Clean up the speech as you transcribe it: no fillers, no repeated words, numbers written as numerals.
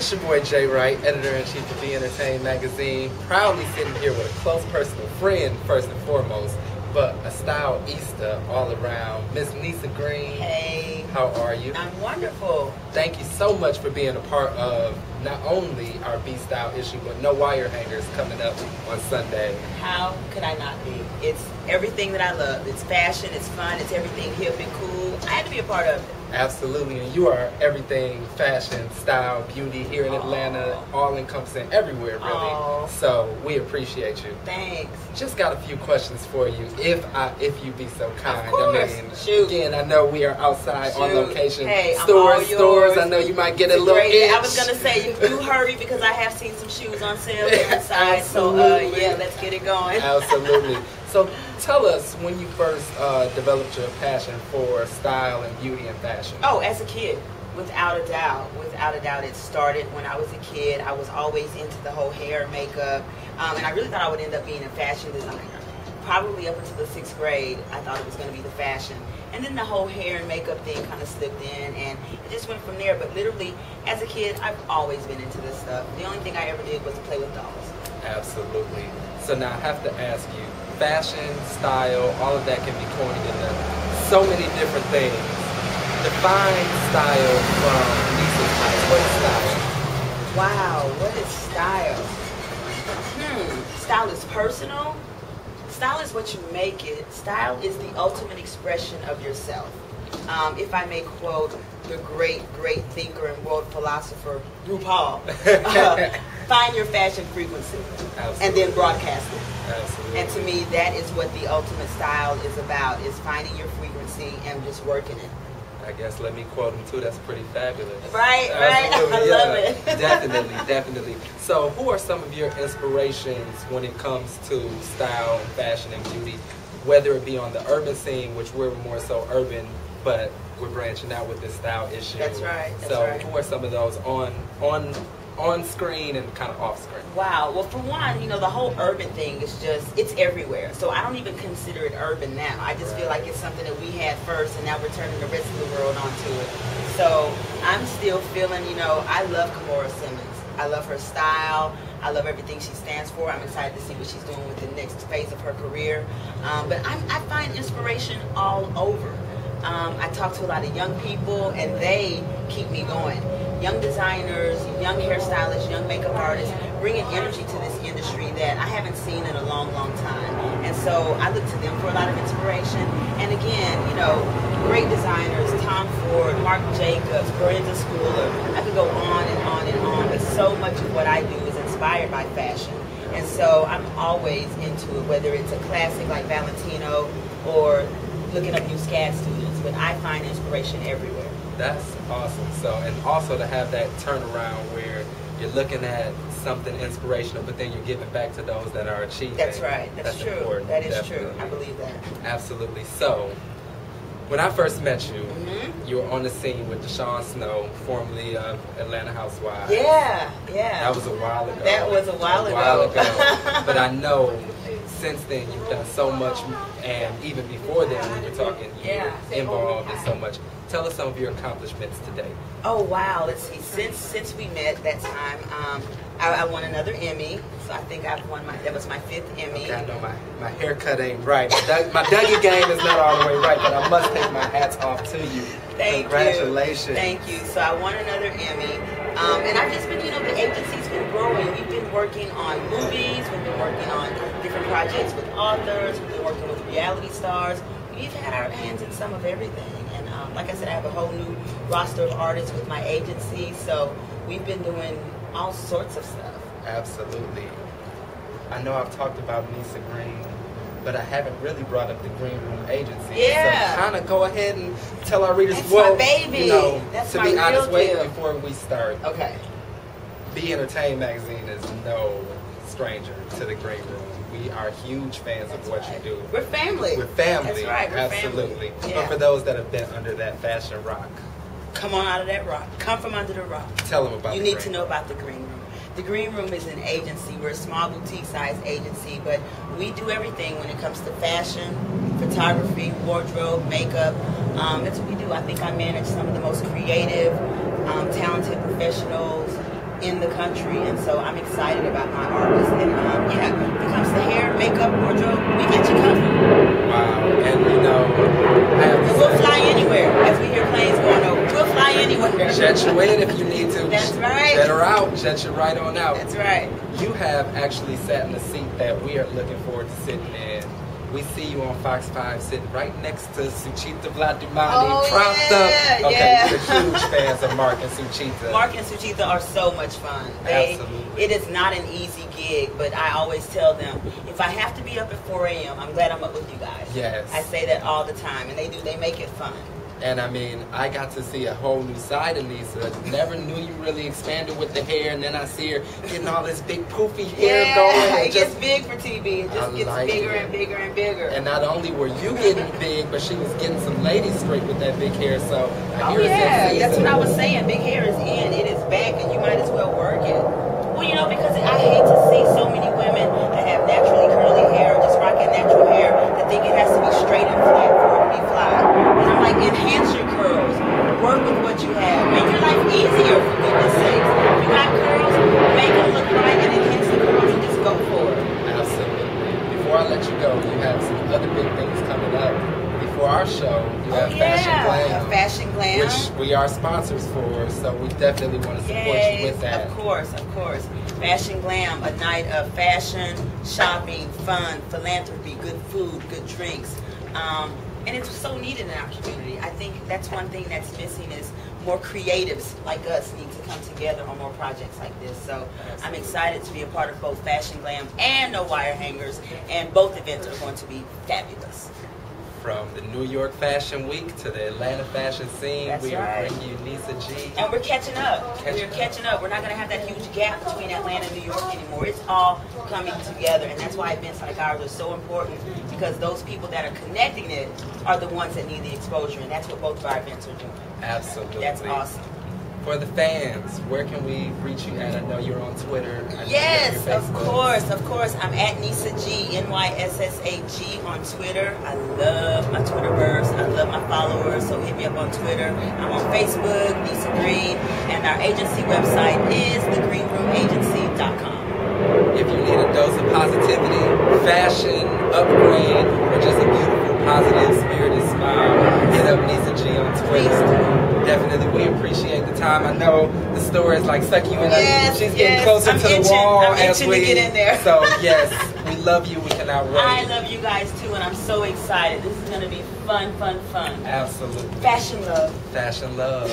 It's your boy Jay Wright, editor-in-chief of Be Entertained magazine, proudly sitting here with a close personal friend, first and foremost, but a styleista all around, Miss Nyssa Green. Hey. How are you? I'm wonderful. Thank you so much for being a part of not only our B-Style issue, but No Wire Hangers coming up on Sunday. How could I not be? It's everything that I love. It's fashion, it's fun, it's everything hip and cool. I had to be a part of it. Absolutely, and you are everything fashion, style, beauty here in Atlanta, all encompassing everywhere really. Aww. So we appreciate you. Thanks. Just got a few questions for you, if you be so kind. Of course. I mean, Shoot. Again, I know we are outside on location. Hey, stores. I know you might get a little itch. I was gonna say you hurry because I have seen some shoes on sale here inside. So yeah, let's get it going. Absolutely. So tell us when you first developed your passion for style and beauty and fashion. Oh, as a kid, without a doubt. Without a doubt, it started when I was a kid. I was always into the whole hair, makeup, and I really thought I would end up being a fashion designer. Probably up until the 6th grade, I thought it was going to be the fashion. And then the whole hair and makeup thing kind of slipped in, and it just went from there. But literally, as a kid, I've always been into this stuff. The only thing I ever did was to play with dolls. Absolutely. So now I have to ask you, fashion, style, all of that can be coined into so many different things. Define style from Nyssa's eyes. What is style? Wow, what is style? Style is personal. Style is what you make it. Style is the ultimate expression of yourself. If I may quote the great thinker and world philosopher, RuPaul, find your fashion frequency. Absolutely. And then broadcast it. Absolutely. And to me, that is what the ultimate style is about, is finding your frequency and just working it. I guess let me quote him too. That's pretty fabulous. Right. Absolutely, I love it. Definitely. So who are some of your inspirations when it comes to style, fashion, and beauty? Whether it be on the urban scene, which we're more so urban, but we're branching out with this style issue. That's right. Who are some of those on screen and kind of off screen? Wow. Well, for one, the whole urban thing is it's everywhere. So I don't even consider it urban now. I just feel like it's something that we had first, and now we're turning the rest of the world onto it. So I'm still feeling, I love Kimora Simmons. I love her style. I love everything she stands for. I'm excited to see what she's doing with the next phase of her career. But I find inspiration all over. I talk to a lot of young people, and they keep me going. Young designers, young hairstylists, young makeup artists, bringing energy to this industry that I haven't seen in a long time. And so I look to them for a lot of inspiration. And again, great designers, Tom Ford, Marc Jacobs, Brenda Schooler. I could go on and on and on, but so much of what I do is inspired by fashion. And so I'm always into it, whether it's a classic like Valentino or looking up new SCAD students, but I find inspiration everywhere. That's awesome. So, and also to have that turnaround where you're looking at something inspirational, but then you're giving back to those that are achieving. That's right. That's true. Important. That is Definitely. true. I believe that. Absolutely. So, when I first met you, you were on the scene with Deshaun Snow, formerly of Atlanta Housewives. Yeah. That was a while ago. That was a while ago. But I know since then you've done so much, and even before then when you're talking, you're involved in so much. Tell us some of your accomplishments today. Oh wow, let's see. Since we met that time, I won another Emmy. So I think that was my 5th Emmy. Okay, I know my haircut ain't right. My Dougie game is not all the way right, but I must take my hats off to you. Congratulations. Thank you. So I won another Emmy. And I've just been, the agency's been growing. We've been working on movies. We've been working on different projects with authors. We've been working with reality stars. We've had our hands in some of everything. And like I said, I have a whole new roster of artists with my agency. So we've been doing all sorts of stuff. Absolutely. I know I've talked about Nyssa Green, but I haven't really brought up the Green Room Agency. Yeah. So kind of go ahead and tell our readers. That's my baby. That's to my be honest, real wait deal. before we start. Okay. Be Entertained magazine is no stranger to the Green Room. We are huge fans of what you do. We're family. We're family. That's right. We're Absolutely. family. But for those that have been under that fashion rock, come on out of that rock. Come from under the rock. Tell them about You the need Green to know about the Green Room. The Green Room is an agency. We're a small boutique-size agency, but we do everything when it comes to fashion, photography, wardrobe, makeup. That's what we do. I think I manage some of the most creative, talented professionals in the country, and so I'm excited about my artists. And yeah, when it comes to hair, makeup, wardrobe, we got you covered. Wow, and you know, I have to We'll say, fly anywhere. As we hear planes going over, we'll fly anywhere. jet you in if you need to. That's right. Jet her out, jet you right on out. That's right. You have actually sat in the seat that we are looking forward to sitting in. We see you on Fox 5 sitting right next to Suchita Vladimani, propped up. Okay, we're huge fans of Mark and Suchita. Mark and Suchita are so much fun. Absolutely. It is not an easy gig, but I always tell them, if I have to be up at 4 a.m., I'm glad I'm up with you guys. Yes. I say that all the time, and they make it fun. And I mean, I got to see a whole new side of Nyssa. Never knew you really expanded with the hair, and then I see her getting all this big poofy hair going. It gets big for TV. It just gets like bigger it. and bigger and bigger. And not only were you getting big, but she was getting some ladies straight with that big hair. So I hear it's in that's season. what I was saying. Big hair is in, it is back, and you might as well work it. Well, you know, because I hate to see so many women that have naturally curly hair or just rocking natural hair that think it has to be straight and flat for it to be fly. And I'm like, enhance your curls. Work with what you have. Make your life easier, for goodness sakes. If you got curls, make them look right and enhance the curls and just go for it. Absolutely. Before I let you go, you have some other big things coming up. Before our show, you have Fashion Glam. Fashion Glam. Which we are sponsors for, so we definitely want to support you with that. Of course, of course. Fashion Glam, a night of fashion, shopping, fun, philanthropy, good food, good drinks. And it's so needed in our community. I think that's one thing that's missing is more creatives like us need to come together on more projects like this. So I'm excited to be a part of both Fashion Glam and No Wire Hangers, and both events are going to be fabulous. From the New York Fashion Week to the Atlanta fashion scene, we are bringing you Nyssa G. And we're catching up. We're catching up. We're not going to have that huge gap between Atlanta and New York anymore. It's all coming together, and that's why events like ours are so important, because those people that are connecting it are the ones that need the exposure, and that's what both of our events are doing. Absolutely. That's awesome. For the fans, where can we reach you at? I know you're on Twitter. Yes, of course, of course. I'm at Nyssa G, NYSSAG on Twitter. I love my Twitterverse. I love my followers, so hit me up on Twitter. I'm on Facebook, Nyssa Green, and our agency website is thegreenroomagency.com. If you need a dose of positivity, fashion, upgrade, or just a beautiful, positive, spirited smile, hit up Nyssa G on Twitter. Definitely, we appreciate the time. I know the store is like sucking you in. She's getting closer to the wall as we to get in there. So yes, we love you. We cannot wait. I love you guys too, and I'm so excited. This is going to be fun, fun, fun. Absolutely. Fashion love. Fashion love.